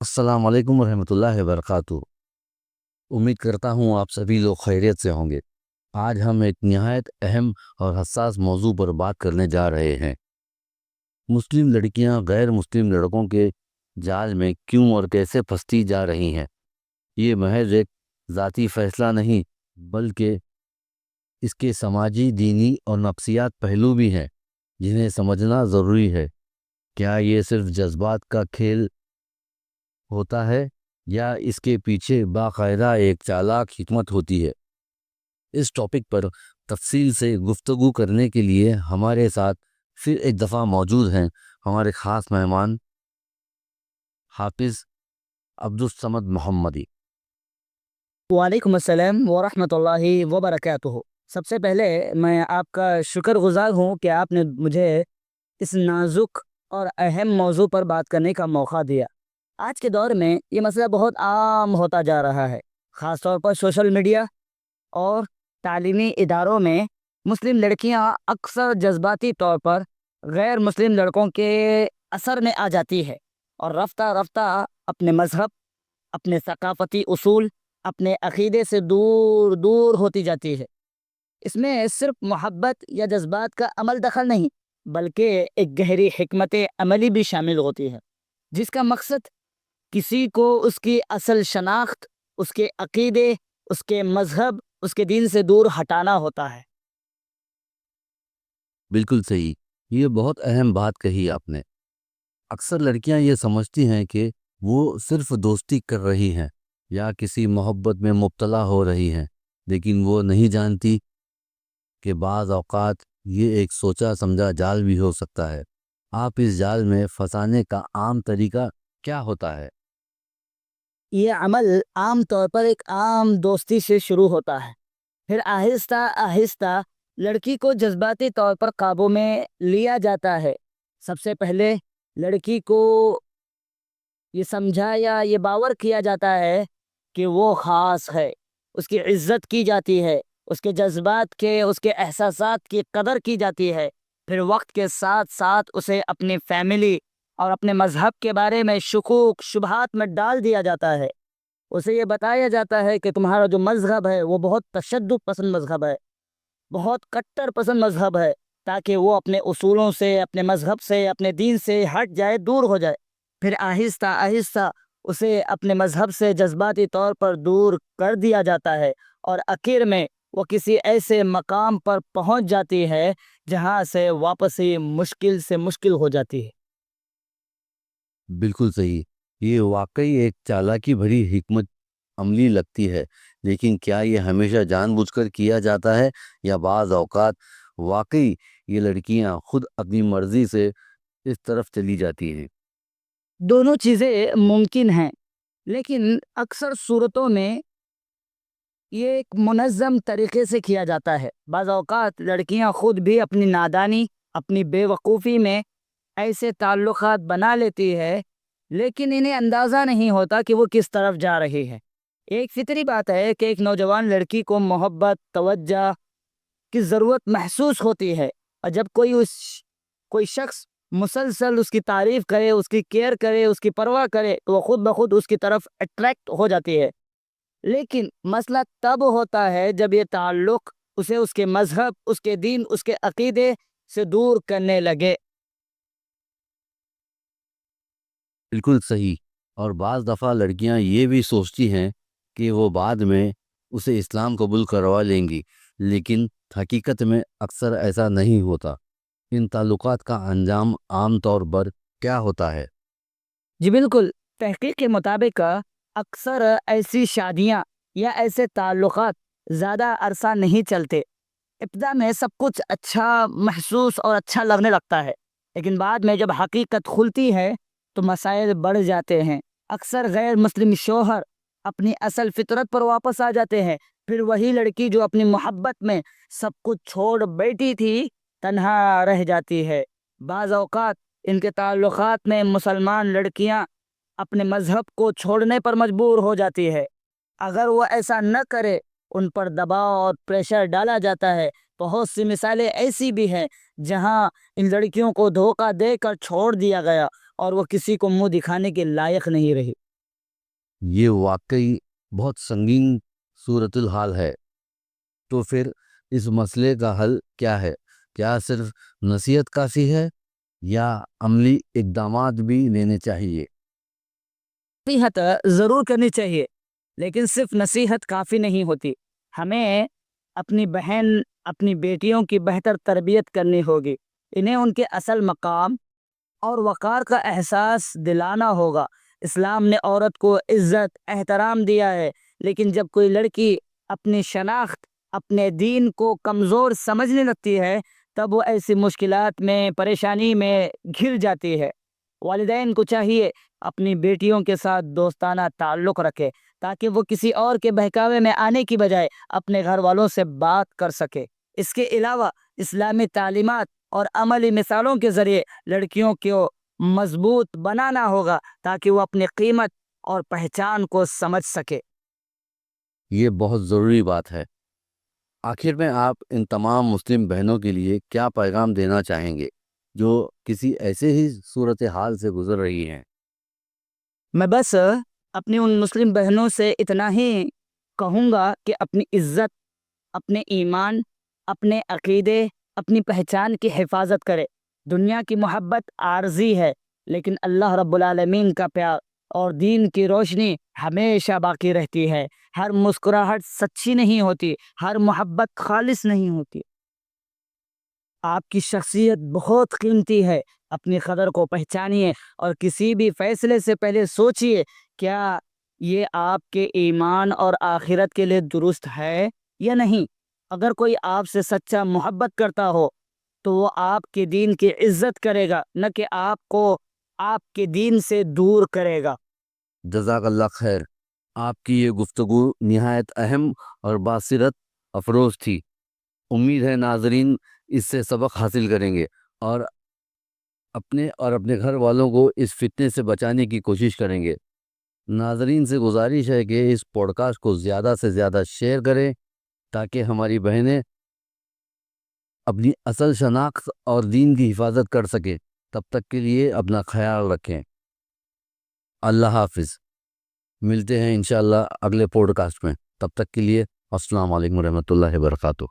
السلام علیکم ورحمۃ اللہ وبرکاتہ۔ امید کرتا ہوں آپ سبھی لوگ خیریت سے ہوں گے۔ آج ہم ایک نہایت اہم اور حساس موضوع پر بات کرنے جا رہے ہیں۔ مسلم لڑکیاں غیر مسلم لڑکوں کے جال میں کیوں اور کیسے پھنستی جا رہی ہیں۔ یہ محض ایک ذاتی فیصلہ نہیں، بلکہ اس کے سماجی، دینی اور نفسیات پہلو بھی ہیں جنہیں سمجھنا ضروری ہے۔ کیا یہ صرف جذبات کا کھیل ہوتا ہے یا اس کے پیچھے باقاعدہ ایک چالاک حکمت ہوتی ہے؟ اس ٹاپک پر تفصیل سے گفتگو کرنے کے لیے ہمارے ساتھ پھر ایک دفعہ موجود ہیں ہمارے خاص مہمان حافظ عبدالصمد محمدی۔ وعلیکم السلام ورحمۃ اللہ وبرکاتہ۔ سب سے پہلے میں آپ کا شکر گزار ہوں کہ آپ نے مجھے اس نازک اور اہم موضوع پر بات کرنے کا موقع دیا۔ آج کے دور میں یہ مسئلہ بہت عام ہوتا جا رہا ہے، خاص طور پر سوشل میڈیا اور تعلیمی اداروں میں مسلم لڑکیاں اکثر جذباتی طور پر غیر مسلم لڑکوں کے اثر میں آ جاتی ہے اور رفتہ رفتہ اپنے مذہب، اپنے ثقافتی اصول، اپنے عقیدے سے دور دور ہوتی جاتی ہے۔ اس میں صرف محبت یا جذبات کا عمل دخل نہیں، بلکہ ایک گہری حکمت عملی بھی شامل ہوتی ہے، جس کا مقصد کسی کو اس کی اصل شناخت، اس کے عقیدے، اس کے مذہب، اس کے دین سے دور ہٹانا ہوتا ہے۔ بالکل صحیح، یہ بہت اہم بات کہی آپ نے۔ اکثر لڑکیاں یہ سمجھتی ہیں کہ وہ صرف دوستی کر رہی ہیں یا کسی محبت میں مبتلا ہو رہی ہیں، لیکن وہ نہیں جانتی کہ بعض اوقات یہ ایک سوچا سمجھا جال بھی ہو سکتا ہے۔ آپ اس جال میں پھنسانے کا عام طریقہ کیا ہوتا ہے؟ یہ عمل عام طور پر ایک عام دوستی سے شروع ہوتا ہے، پھر آہستہ آہستہ لڑکی کو جذباتی طور پر قابو میں لیا جاتا ہے۔ سب سے پہلے لڑکی کو یہ سمجھا یا یہ باور کیا جاتا ہے کہ وہ خاص ہے، اس کی عزت کی جاتی ہے، اس کے جذبات کے، اس کے احساسات کی قدر کی جاتی ہے۔ پھر وقت کے ساتھ ساتھ اسے اپنی فیملی اور اپنے مذہب کے بارے میں شکوک شبہات میں ڈال دیا جاتا ہے۔ اسے یہ بتایا جاتا ہے کہ تمہارا جو مذہب ہے وہ بہت تشدد پسند مذہب ہے، بہت کٹر پسند مذہب ہے، تاکہ وہ اپنے اصولوں سے، اپنے مذہب سے، اپنے دین سے ہٹ جائے، دور ہو جائے۔ پھر آہستہ آہستہ اسے اپنے مذہب سے جذباتی طور پر دور کر دیا جاتا ہے، اور آخر میں وہ کسی ایسے مقام پر پہنچ جاتی ہے جہاں سے واپسی مشکل سے مشکل ہو جاتی ہے۔ بالکل صحیح، یہ واقعی ایک چالاکی بھری حکمت عملی لگتی ہے، لیکن کیا یہ ہمیشہ جان بوجھ کر کیا جاتا ہے یا بعض اوقات واقعی یہ لڑکیاں خود اپنی مرضی سے اس طرف چلی جاتی ہیں؟ دونوں چیزیں ممکن ہیں، لیکن اکثر صورتوں میں یہ ایک منظم طریقے سے کیا جاتا ہے۔ بعض اوقات لڑکیاں خود بھی اپنی نادانی، اپنی بے وقوفی میں ایسے تعلقات بنا لیتی ہے، لیکن انہیں اندازہ نہیں ہوتا کہ وہ کس طرف جا رہی ہے۔ ایک فطری بات ہے کہ ایک نوجوان لڑکی کو محبت، توجہ کی ضرورت محسوس ہوتی ہے، اور جب کوئی شخص مسلسل اس کی تعریف کرے، اس کی کیئر کرے، اس کی پرواہ کرے، تو وہ خود بخود اس کی طرف اٹریکٹ ہو جاتی ہے۔ لیکن مسئلہ تب ہوتا ہے جب یہ تعلق اسے اس کے مذہب، اس کے دین، اس کے عقیدے سے دور کرنے لگے۔ بالکل صحیح، اور بعض دفعہ لڑکیاں یہ بھی سوچتی ہیں کہ وہ بعد میں اسے اسلام قبول کروا لیں گی، لیکن حقیقت میں اکثر ایسا نہیں ہوتا۔ ان تعلقات کا انجام عام طور پر کیا ہوتا ہے؟ جی بالکل، تحقیق کے مطابق اکثر ایسی شادیاں یا ایسے تعلقات زیادہ عرصہ نہیں چلتے۔ ابتدا میں سب کچھ اچھا محسوس اور اچھا لگنے لگتا ہے، لیکن بعد میں جب حقیقت کھلتی ہے تو مسائل بڑھ جاتے ہیں۔ اکثر غیر مسلم شوہر اپنی اصل فطرت پر واپس آ جاتے ہیں، پھر وہی لڑکی جو اپنی محبت میں سب کچھ چھوڑ بیٹھی تھی تنہا رہ جاتی ہے۔ بعض اوقات ان کے تعلقات میں مسلمان لڑکیاں اپنے مذہب کو چھوڑنے پر مجبور ہو جاتی ہے۔ اگر وہ ایسا نہ کرے، ان پر دباؤ اور پریشر ڈالا جاتا ہے۔ بہت سی مثالیں ایسی بھی ہیں جہاں ان لڑکیوں کو دھوکہ دے کر چھوڑ دیا گیا اور وہ کسی کو منہ دکھانے کے لائق نہیں رہی۔ یہ واقعی بہت سنگین صورتحال ہے۔ تو پھر اس مسئلے کا حل کیا ہے؟ کیا صرف نصیحت کافی ہے یا عملی اقدامات بھی لینے چاہیے؟ نصیحت ضرور کرنی چاہیے، لیکن صرف نصیحت کافی نہیں ہوتی۔ ہمیں اپنی بہن، اپنی بیٹیوں کی بہتر تربیت کرنی ہوگی۔ انہیں ان کے اصل مقام اور وقار کا احساس دلانا ہوگا۔ اسلام نے عورت کو عزت، احترام دیا ہے، لیکن جب کوئی لڑکی اپنی شناخت، اپنے دین کو کمزور سمجھنے لگتی ہے، تب وہ ایسی مشکلات میں، پریشانی میں گھر جاتی ہے۔ والدین کو چاہیے اپنی بیٹیوں کے ساتھ دوستانہ تعلق رکھے، تاکہ وہ کسی اور کے بہکاوے میں آنے کی بجائے اپنے گھر والوں سے بات کر سکے۔ اس کے علاوہ اسلامی تعلیمات اور عملی مثالوں کے ذریعے لڑکیوں کو مضبوط بنانا ہوگا، تاکہ وہ اپنی قیمت اور پہچان کو سمجھ سکے۔ یہ بہت ضروری بات ہے۔ آخر میں آپ ان تمام مسلم بہنوں کے لیے کیا پیغام دینا چاہیں گے جو کسی ایسے ہی صورتحال سے گزر رہی ہیں؟ میں بس اپنی ان مسلم بہنوں سے اتنا ہی کہوں گا کہ اپنی عزت، اپنے ایمان، اپنے عقیدے، اپنی پہچان کی حفاظت کرے۔ دنیا کی محبت عارضی ہے، لیکن اللہ رب العالمین کا پیار اور دین کی روشنی ہمیشہ باقی رہتی ہے۔ ہر مسکراہٹ سچی نہیں ہوتی، ہر محبت خالص نہیں ہوتی۔ آپ کی شخصیت بہت قیمتی ہے۔ اپنی قدر کو پہچانیے اور کسی بھی فیصلے سے پہلے سوچئے، کیا یہ آپ کے ایمان اور آخرت کے لیے درست ہے یا نہیں۔ اگر کوئی آپ سے سچا محبت کرتا ہو تو وہ آپ کے دین کی عزت کرے گا، نہ کہ آپ کو آپ کے دین سے دور کرے گا۔ جزاک اللہ خیر۔ آپ کی یہ گفتگو نہایت اہم اور باصرت افروز تھی۔ امید ہے ناظرین اس سے سبق حاصل کریں گے اور اپنے گھر والوں کو اس فتنے سے بچانے کی کوشش کریں گے۔ ناظرین سے گزارش ہے کہ اس پوڈ کاسٹ کو زیادہ سے زیادہ شیئر کریں تاکہ ہماری بہنیں اپنی اصل شناخت اور دین کی حفاظت کر سکیں۔ تب تک کے لیے اپنا خیال رکھیں۔ اللہ حافظ۔ ملتے ہیں انشاءاللہ اگلے پوڈ کاسٹ میں۔ تب تک کے لیے السلام علیکم ورحمۃ اللہ وبرکاتہ۔